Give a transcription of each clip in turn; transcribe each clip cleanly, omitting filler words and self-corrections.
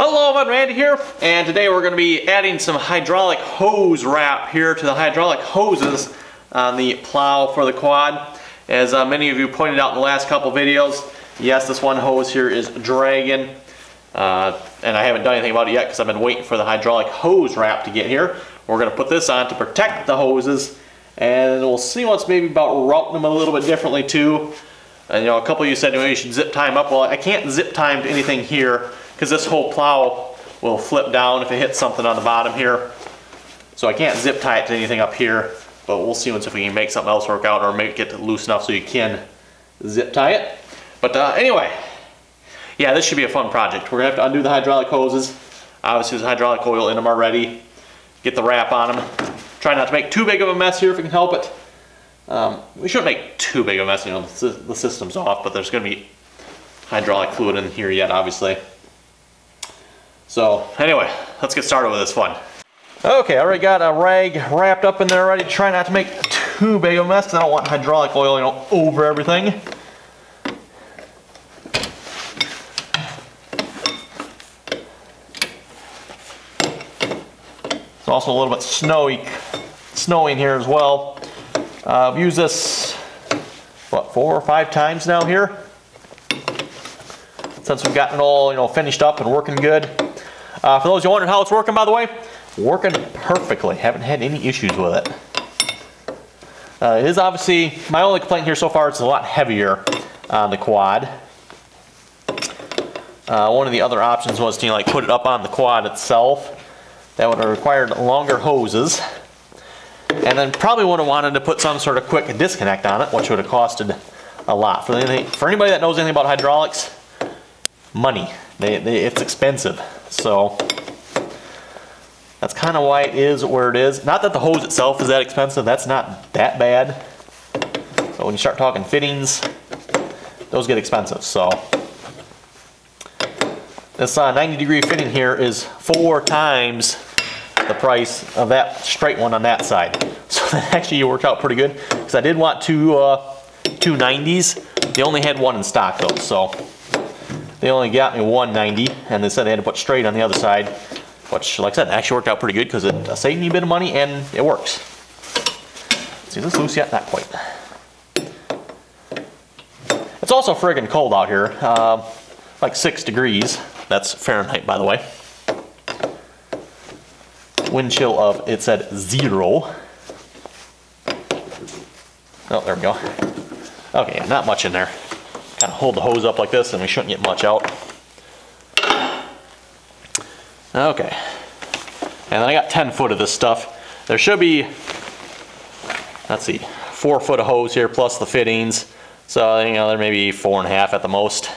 Hello, I'm Randy here, and today we're going to be adding some hydraulic hose wrap here to the hydraulic hoses on the plow for the quad. As many of you pointed out in the last couple videos, yes, this one hose here is dragging, and I haven't done anything about it yet because I've been waiting for the hydraulic hose wrap to get here. We're going to put this on to protect the hoses, and we'll see what's maybe about routing them a little bit differently too. And a couple of you said you should zip tie them up. Well, I can't zip tie them to anything here because this whole plow will flip down if it hits something on the bottom here. So I can't zip tie it to anything up here, but we'll see if we can make something else work out or make it loose enough so you can zip tie it. But anyway, yeah, this should be a fun project. We're gonna have to undo the hydraulic hoses. Obviously there's hydraulic oil in them already. Get the wrap on them. Try not to make too big of a mess here if we can help it. We shouldn't make too big of a mess, the system's off, but there's gonna be hydraulic fluid in here yet, obviously. So anyway, let's get started with this fun. Okay, I already got a rag wrapped up in there already. Try not to make too big of a mess because I don't want hydraulic oil, over everything. It's also a little bit snowy in here as well. I've used this, what, 4 or 5 times now here since we've gotten it all, finished up and working good. For those who wondering how it's working, by the way, working perfectly. Haven't had any issues with it. It is obviously, my only complaint here so far, it's a lot heavier on the quad. One of the other options was to put it up on the quad itself. That would have required longer hoses. And then probably would have wanted to put some sort of quick disconnect on it, which would have costed a lot. For anybody that knows anything about hydraulics, money. It's expensive. So that's kind of why it is where it is. Not that the hose itself is that expensive, that's not that bad. But when you start talking fittings, those get expensive. So this 90-degree fitting here is 4 times the price of that straight one on that side. So that actually worked out pretty good because I did want two 90s. They only had one in stock though, so they only got me 190, and they said they had to put straight on the other side, which, like I said, actually worked out pretty good because it saved me a bit of money and it works. See, is this loose yet? Not quite. It's also friggin' cold out here, like 6 degrees. That's Fahrenheit, by the way. Wind chill of, it said 0. Oh, there we go. Okay, not much in there. Kind of hold the hose up like this and we shouldn't get much out. Okay. And then I got 10 foot of this stuff. There should be, let's see, 4 foot of hose here plus the fittings. So, there may be 4.5 at the most.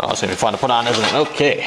Oh, it's gonna be fun to put on, isn't it? Okay.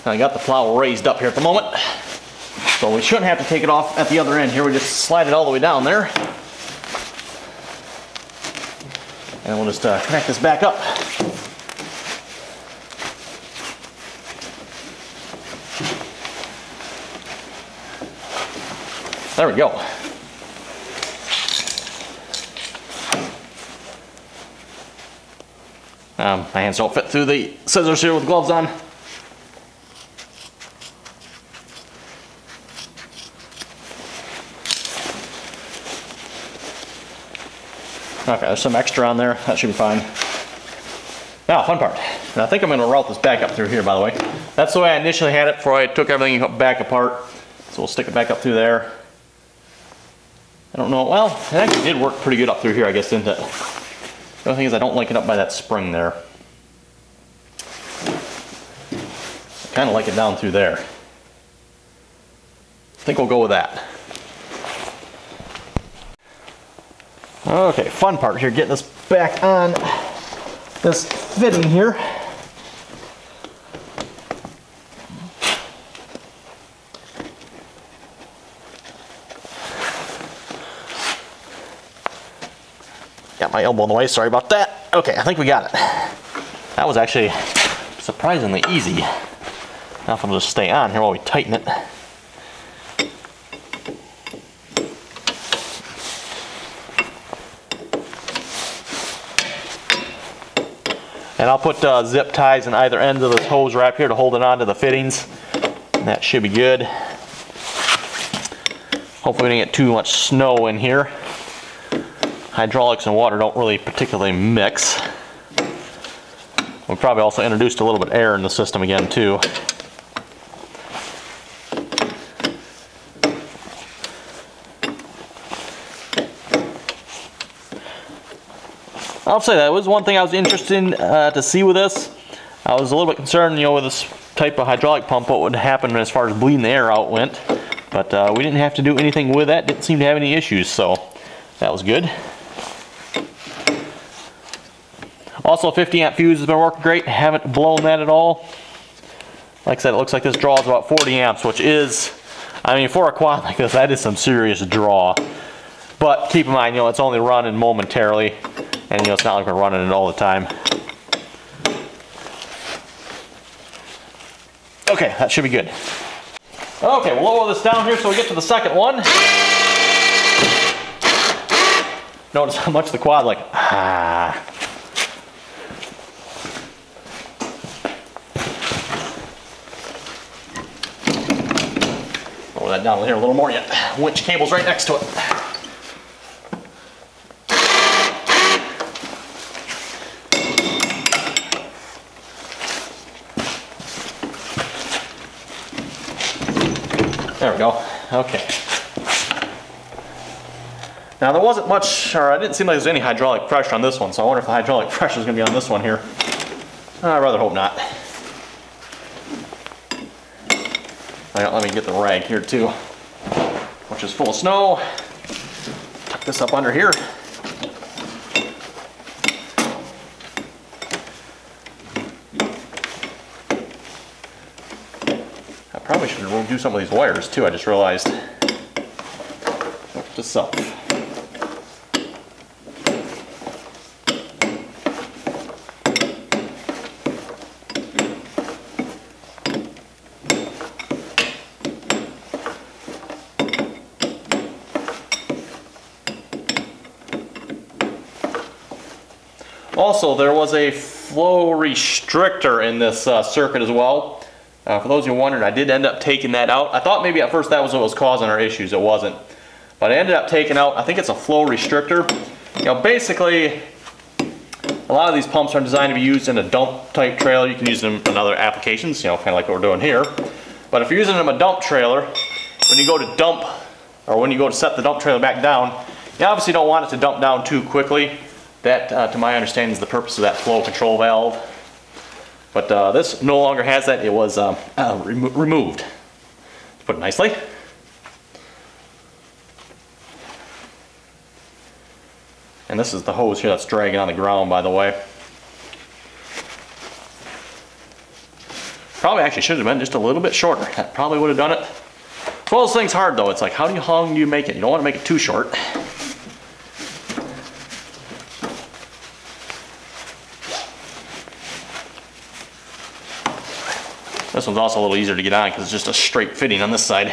I got the plow raised up here at the moment. So we shouldn't have to take it off at the other end here. We just slide it all the way down there. And we'll just connect this back up. There we go. My hands don't fit through the scissors here with gloves on. Okay, there's some extra on there. That should be fine. Now, fun part. And I think I'm going to route this back up through here, by the way. That's the way I initially had it before I took everything back apart. So we'll stick it back up through there. I don't know, well, it actually did work pretty good up through here, I guess, didn't it? The only thing is I don't like it up by that spring there. I kind of like it down through there. I think we'll go with that. Okay, fun part here, getting this back on this fitting here. Got my elbow in the way, sorry about that. Okay, I think we got it. That was actually surprisingly easy. Now if I'll just stay on here while we tighten it. And I'll put zip ties in either end of this hose wrap here to hold it onto the fittings. And that should be good. Hopefully we didn't get too much snow in here. Hydraulics and water don't really particularly mix. We probably also introduced a little bit of air in the system again too. I'll say that was one thing I was interested in to see with this. I was a little bit concerned, you know, with this type of hydraulic pump, what would happen as far as bleeding the air out went. But we didn't have to do anything with that. Didn't seem to have any issues, so that was good. Also, 50 amp fuse has been working great. Haven't blown that at all. Like I said, it looks like this draws about 40 amps, which is, I mean, for a quad like this, that is some serious draw. But keep in mind, you know, it's only running momentarily, and you know, it's not like we're running it all the time. Okay, that should be good. Okay, we'll lower this down here so we get to the second one. Notice how much the quad like, Lower that down here a little more yet. Winch cable's right next to it. There we go. Okay. Now there wasn't much, or it didn't seem like there was any hydraulic pressure on this one, so I wonder if the hydraulic pressure is going to be on this one here. I'd rather hope not. Let me get the rag here too, which is full of snow. Tuck this up under here. I probably should do some of these wires too, I just realized. Note to self. Also, there was a flow restrictor in this circuit as well. For those who wondered, I did end up taking that out. I thought maybe at first that was what was causing our issues. It wasn't. But I ended up taking out, I think it's a flow restrictor. You know, basically, a lot of these pumps are designed to be used in a dump type trailer. You can use them in other applications, you know, kind of like what we're doing here. But if you're using them in a dump trailer, when you go to dump, or when you go to set the dump trailer back down, you obviously don't want it to dump down too quickly. That, to my understanding, is the purpose of that flow control valve. But this no longer has that. It was removed. Let's put it nicely. And this is the hose here that's dragging on the ground, by the way. Probably actually should have been just a little bit shorter. That probably would have done it. It's one of those things hard though. It's like, how long do you make it? You don't want to make it too short. This one's also a little easier to get on because it's just a straight fitting on this side.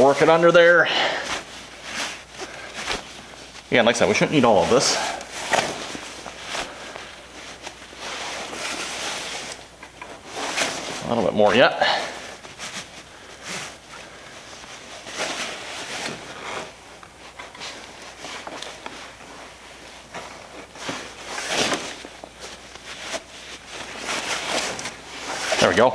Work it under there. Yeah, like I said, we shouldn't need all of this. A little bit more yet. There we go.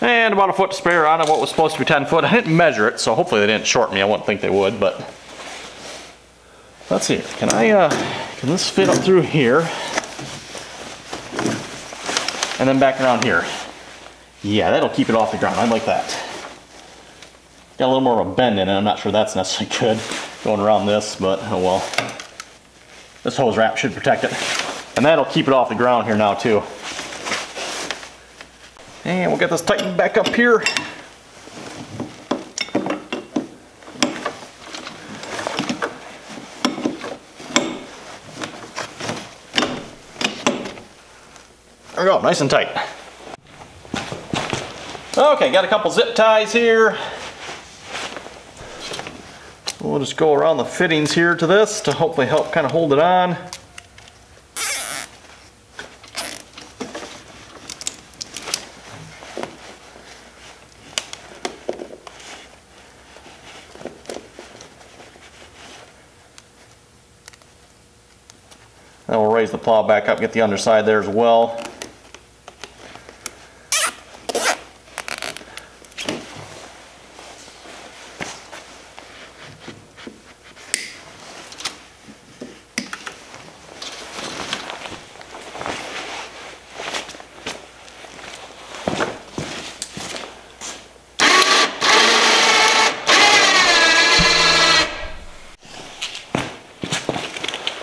And about a foot to spare on it, what was supposed to be 10 foot. I didn't measure it, so hopefully they didn't short me. I wouldn't think they would, but let's see. Can this fit up through here? And then back around here. Yeah, that'll keep it off the ground. I like that. Got a little more of a bend in it. I'm not sure that's necessarily good going around this, but oh well. This hose wrap should protect it. And that'll keep it off the ground here now too. And we'll get this tightened back up here. There we go, nice and tight. Okay, got a couple zip ties here. We'll just go around the fittings here to this to hopefully help kind of hold it on. Then we'll raise the plow back up, get the underside there as well.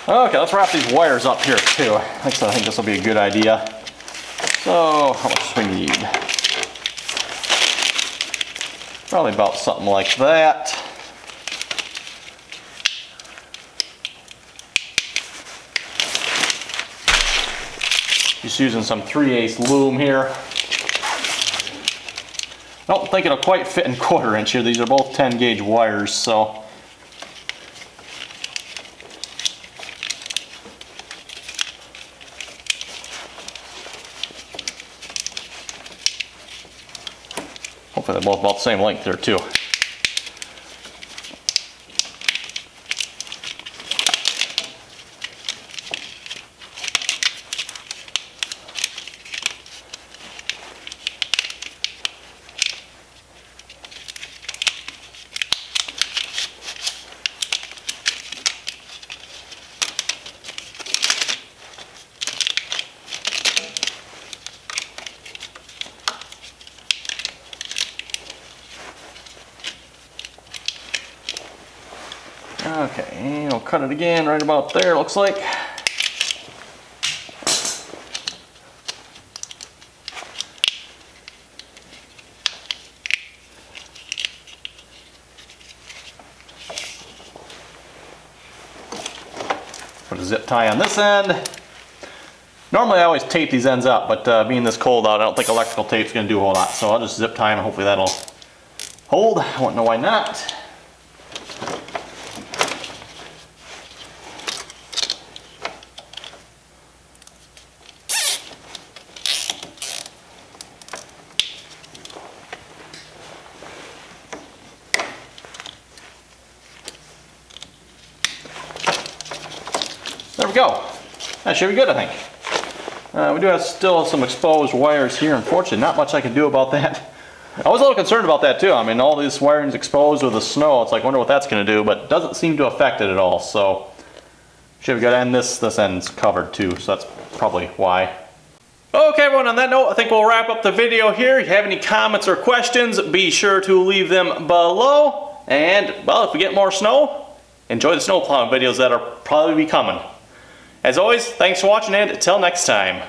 Okay, let's wrap these wires up here too. I think this will be a good idea. So, how much do we need? Probably about something like that. Just using some 3/8 loom here. I don't think it'll quite fit in 1/4 inch here. These are both 10 gauge wires, so. Hopefully they're both about the same length there too. Okay, and we'll cut it again right about there, looks like. Put a zip tie on this end. Normally I always tape these ends up, but being this cold out, I don't think electrical tape's going to do a whole lot. So I'll just zip tie them and hopefully that'll hold. I won't know why not. There we go. That should be good, I think. We do have still some exposed wires here. Unfortunately, not much I can do about that. I was a little concerned about that too. I mean, all this wiring's exposed with the snow. It's like, I wonder what that's going to do, but it doesn't seem to affect it at all. So, should be good. And this end's covered too, so that's probably why. Okay, everyone, on that note, I think we'll wrap up the video here. If you have any comments or questions, be sure to leave them below. And, well, if we get more snow, enjoy the snow plowing videos that are probably be coming. As always, thanks for watching, and until next time.